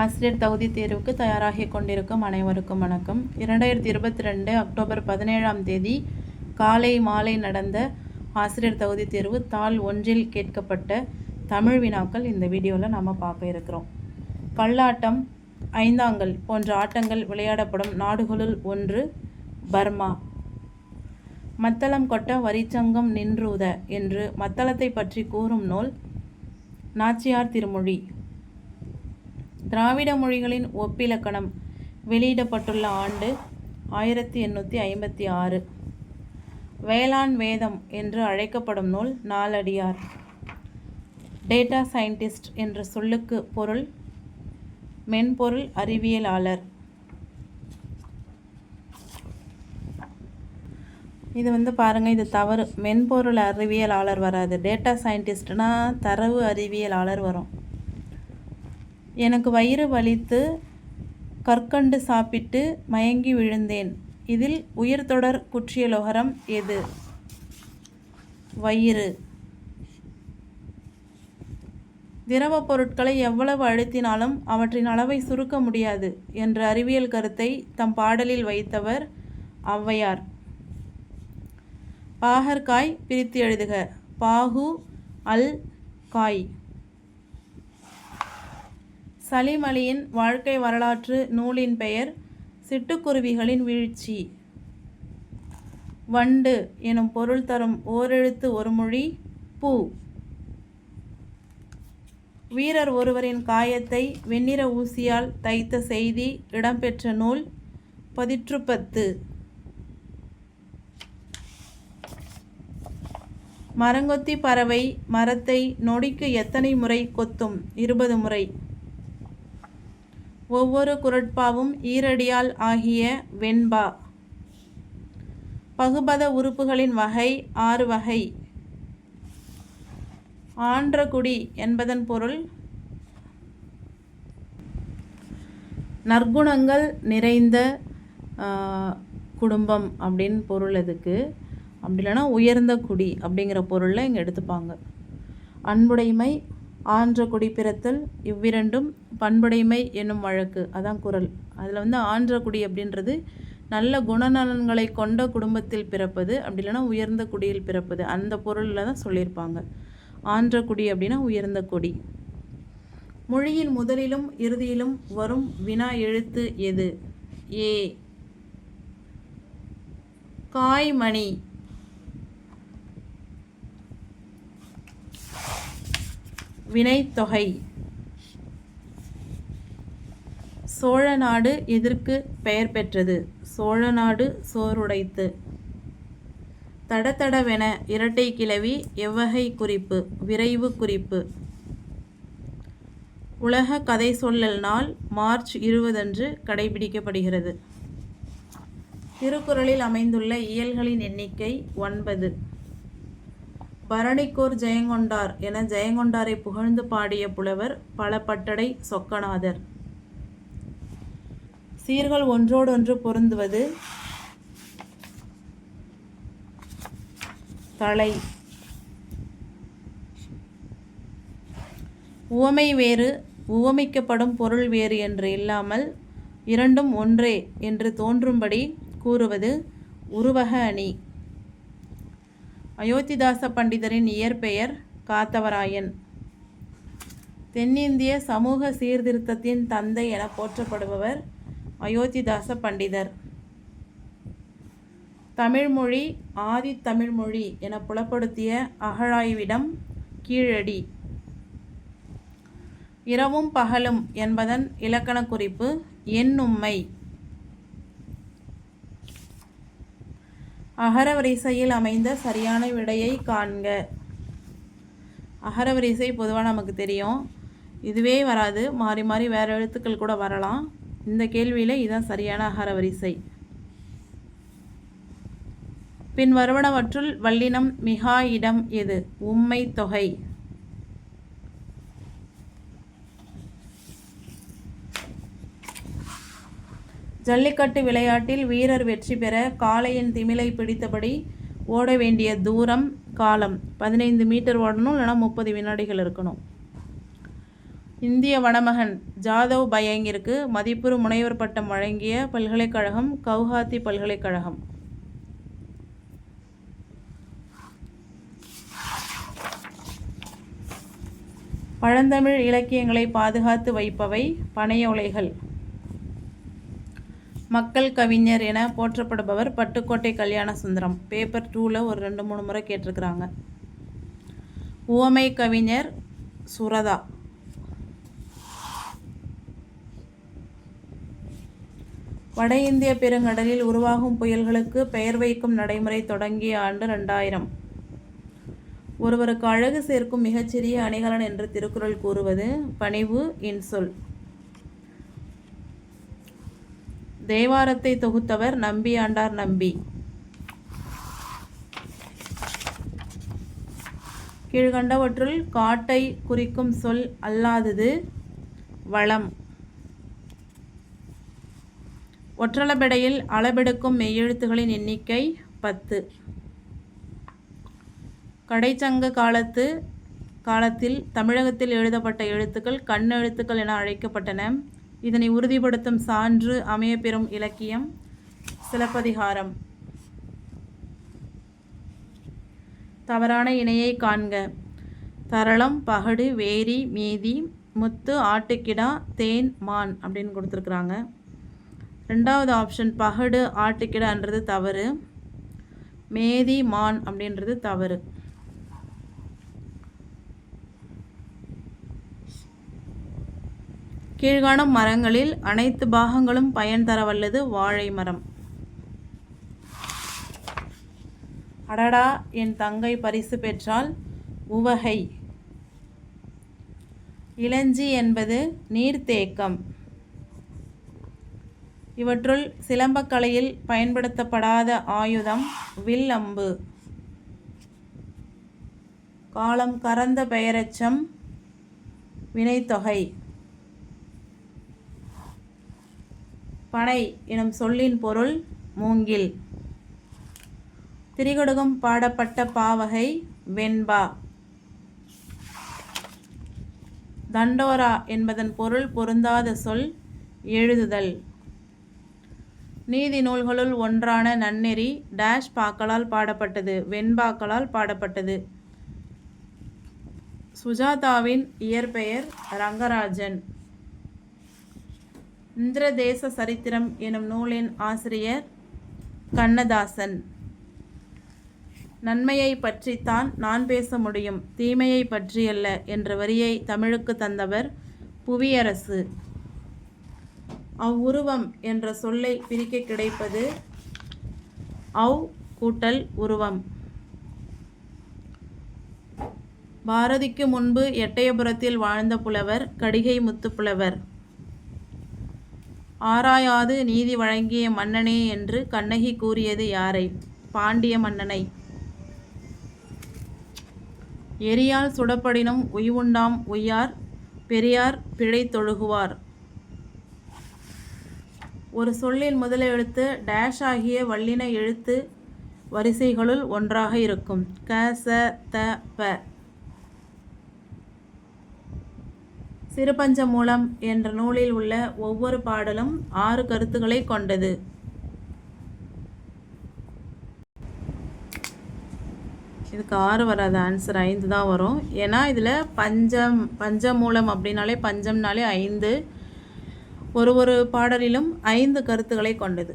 ஆசிரியர் தகுதி தேர்வுக்கு தயாராகி கொண்டிருக்கும் அனைவருக்கும் வணக்கம். 2022 அக்டோபர் 17ஆம் தேதி காலை மாலை நடந்த ஆசிரியர் தகுதி தேர்வு தாள் 1இல் கேட்கப்பட்ட தமிழ் வினாக்கள் இந்த வீடியோவில் நம்ம பார்க்க இருக்கிறோம். கல்லாட்டம், ஐந்தாங்கல் போன்ற ஆட்டங்கள் விளையாடப்படும் நாடுகளுள் ஒன்று பர்மா. மத்தளம் கொட்ட வரிச்சங்கம் நின்றூத என்று மத்தளத்தை பற்றி கூறும் நூல் நாச்சியார் திருமொழி. திராவிட மொழிகளின் ஒப்பிலக்கணம் வெளியிடப்பட்டுள்ள ஆண்டு 1856. வேளாண் வேதம் என்று அழைக்கப்படும் நூல் நாலடியார். டேட்டா சயின்டிஸ்ட் என்ற சொல்லுக்கு பொருள் மென்பொருள் அறிவியலாளர். இது பாருங்கள், இது தவறு. மென்பொருள் அறிவியலாளர் வராது. டேட்டா சயின்டிஸ்ட்னா தரவு அறிவியலாளர் வரும். எனக்கு வயிறு வலித்து கற்கண்டு சாப்பிட்டு மயங்கி விழுந்தேன். இதில் உயிர்த்தொடர் குற்றியலோகரம் எது? வயிறு. திரவ பொருட்களை எவ்வளவு அழுத்தினாலும் அவற்றின் அளவை சுருக்க முடியாது என்ற அறிவியல் கருத்தை தம் பாடலில் வைத்தவர் ஔவையார். பாகற்காய் பிரித்து எழுதுக. பாகு அல் காய். சலீம் அலியின் வாழ்க்கை வரலாற்று நூலின் பெயர் சிட்டுக்குருவிகளின் வீழ்ச்சி. வண்டு எனும் பொருள் தரும் ஓரெழுத்து ஒரு மொழி பூ. வீரர் ஒருவரின் காயத்தை வெண்ணிற ஊசியால் தைத்த செய்தி இடம்பெற்ற நூல் பதிற்றுப்பத்து. மரங்கொத்தி பறவை மரத்தை நொடிக்கு எத்தனை முறை கொத்தும்? 20 முறை. ஒவ்வொரு குறட்பாவும் ஈரடியால் ஆகிய வெண்பா. பகுபத உறுப்புகளின் வகை 6 வகை. ஆன்றகுடி என்பதன் பொருள் நற்குணங்கள் நிறைந்த குடும்பம் அப்படின்னு பொருள். அதுக்கு அப்படி இல்லைன்னா உயர்ந்த குடி அப்படிங்கிற பொருளில் இங்கே எடுத்துப்பாங்க. அன்புடைமை, ஆன்ற குடி பிறத்தல், இவ்விரண்டும் பண்புடைமை என்னும் வழக்கு. அதான் குறள். அதில் ஆன்ற குடி அப்படின்றது நல்ல குணநலன்களை கொண்ட குடும்பத்தில் பிறப்பது, அப்படி இல்லைன்னா உயர்ந்த குடியில் பிறப்பது. அந்த பொருளில் தான் சொல்லியிருப்பாங்க. ஆன்ற குடி அப்படின்னா உயர்ந்த குடி. மொழியின் முதலிலும் இறுதியிலும் வரும் வினா எழுத்து எது? ஏ. காய்மணி. வினைத்தொகை. சோழ நாடு எதற்கு பெயர் பெற்றது? சோழ நாடு சோறுடைத்து. தடதடவென இரட்டை கிளவி எவ்வகை குறிப்பு? விரைவு குறிப்பு. உலக கதை சொல்லல் நாள் மார்ச் 20 அன்று கடைபிடிக்கப்படுகிறது. திருக்குறளில் அமைந்துள்ள இயல்களின் எண்ணிக்கை 9. பரணிக்கோர் ஜெயங்கொண்டார் என ஜெயங்கொண்டாரை புகழ்ந்து பாடிய புலவர் பலபட்டடை சொக்கநாதர். சீர்கள் ஒன்றோடொன்று பொருந்துவது தலை. உவமை வேறு, உவமிக்கப்படும் பொருள் வேறு என்று இல்லாமல் இரண்டும் ஒன்றே என்று தோன்றும்படி கூறுவது உருவக அணி. அயோத்திதாச பண்டிதரின் இயற்பெயர் காத்தவராயன். தென்னிந்திய சமூக சீர்திருத்தத்தின் தந்தை என போற்றப்படுபவர் அயோத்திதாச பண்டிதர். தமிழ்மொழி ஆதி தமிழ்மொழி என புலப்படுத்திய அகழாய்விடம் கீழடி. இரவும் பகலும் என்பதன் இலக்கண குறிப்பு எண்ணும்மை. அகரவரிசையில் அமைந்த சரியான விடையை காண்க. அகரவரிசை பொதுவாக நமக்கு தெரியும். இதுவே வராது, மாறி மாறி வேறு எழுத்துக்கள் கூட வரலாம். இந்த கேள்வியில் இதுதான் சரியான அகரவரிசை. பின் வருவனவற்றுள் வல்லினம் மிகா இடம் எது? உம்மை தொகை. ஜல்லிக்கட்டு விளையாட்டில் வீரர் வெற்றி பெற காளையின் திமிலை பிடித்தபடி ஓட வேண்டிய தூரம் காலம் 15 மீட்டர் ஓடணும், இல்லைனா 30 வினாடிகள் இருக்கணும். இந்திய வனமகன் ஜாதவ் பயங்கிற்கு மதிப்புறு முனைவர் பட்டம் வழங்கிய பல்கலைக்கழகம் கவுஹாத்தி பல்கலைக்கழகம். பழந்தமிழ் இலக்கியங்களை பாதுகாத்து வைப்பவை பனையோலைகள். மக்கள் கவிஞர் என போற்றப்படுபவர் பட்டுக்கோட்டை கல்யாண சுந்தரம். பேப்பர் 2ல் ஒரு 2-3 முறை கேட்டிருக்கிறாங்க. உவமை கவிஞர் சுரதா. வட இந்திய பெருங்கடலில் உருவாகும் புயல்களுக்கு பெயர் வைக்கும் நடைமுறை தொடங்கிய ஆண்டு 2000. ஒருவருக்கு அழகு சேர்க்கும் மிகச்சிறிய அணிகலன் என்று திருக்குறள் கூறுவது பணிவு இன்சொல். தேவாரத்தை தொகுத்தவர் நம்பி ஆண்டார் நம்பி. கீழ்கண்டவற்றுள் காட்டை குறிக்கும் சொல் அல்லாதது வளம். ஒற்றளபெடையில் அளபெடுக்கும் மெய்யெழுத்துகளின் எண்ணிக்கை 10. கடைச்சங்க காலத்தில் தமிழகத்தில் எழுதப்பட்ட எழுத்துக்கள் கண்ணெழுத்துக்கள் என அழைக்கப்பட்டன. இதனை உறுதிப்படுத்தும் சான்று அமையப்பெறும் இலக்கியம் சிலப்பதிகாரம். தவறான இணையை காண்க. தரளம், பகடு, வேரி, மீதி, முத்து, ஆட்டுக்கிடா, தேன், மான் அப்படின்னு கொடுத்துருக்குறாங்க. 2வது ஆப்ஷன் பகடு ஆட்டுக்கிடான்றது தவறு. மேதி மான் அப்படின்றது தவறு. கீழ்காணும் மரங்களில் அனைத்து பாகங்களும் பயன் தரவல்லது வாழை மரம். அடடா என் தங்கை பரிசு பெற்றால் உவகை. இளஞ்சி என்பது நீர்த்தேக்கம். இவற்றுள் சிலம்பக்கலையில் பயன்படுத்தப்படாத ஆயுதம் வில் அம்பு. காலம் கறந்த பெயரெச்சம் வினைத்தொகை. பனை எனும் சொல்லின் பொருள் மூங்கில். திரிகடுகம் பாடப்பட்ட பாவகை வெண்பா. தண்டோரா என்பதன் பொருள் பொருந்தாத சொல் எழுதுதல். நீதி நூல்களுள் ஒன்றான நன்னெறி டேஷ் பாக்களால் பாடப்பட்டது வெண்பாக்களால் பாடப்பட்டது. சுஜாதாவின் இயற்பெயர் ரங்கராஜன். இந்திரதேச சரித்திரம் எனும் நூலின் ஆசிரியர் கண்ணதாசன். நன்மையை பற்றித்தான் நான் பேச முடியும், தீமையை பற்றியல்ல என்ற வரியை தமிழுக்கு தந்தவர் புவியரசு. அவ்வுருவம் என்ற சொல்லை பிரிக்க கிடைப்பது அவ் கூட்டல் உருவம். பாரதிக்கு முன்பு எட்டயபுரத்தில் வாழ்ந்த புலவர் கடிகை முத்துப்புலவர். ஆராயாது நீதி வழங்கிய மன்னனே என்று கண்ணகி கூறியது யாரை? பாண்டிய மன்னனை. எரியால் சுடப்படினும் உய்வுண்டாம் உய்யார் பெரியார் பிழை தொழுகுவார். ஒரு சொல்லின் முதல் எழுத்து டேஷ் ஆகிய வல்லின எழுத்து வரிசைகளுள் ஒன்றாக இருக்கும். க, ச, த, ப. சிறுபஞ்சமூலம் என்ற நூலில் உள்ள ஒவ்வொரு பாடலும் 6 கருத்துக்களை கொண்டது. இதுக்கு 6 வராது, ஆன்சர் 5 தான் வரும். ஏன்னா இதில் பஞ்சமூலம் அப்படின்னாலே பஞ்சம்னாலே 5. ஒரு பாடலிலும் 5 கருத்துக்களை கொண்டது.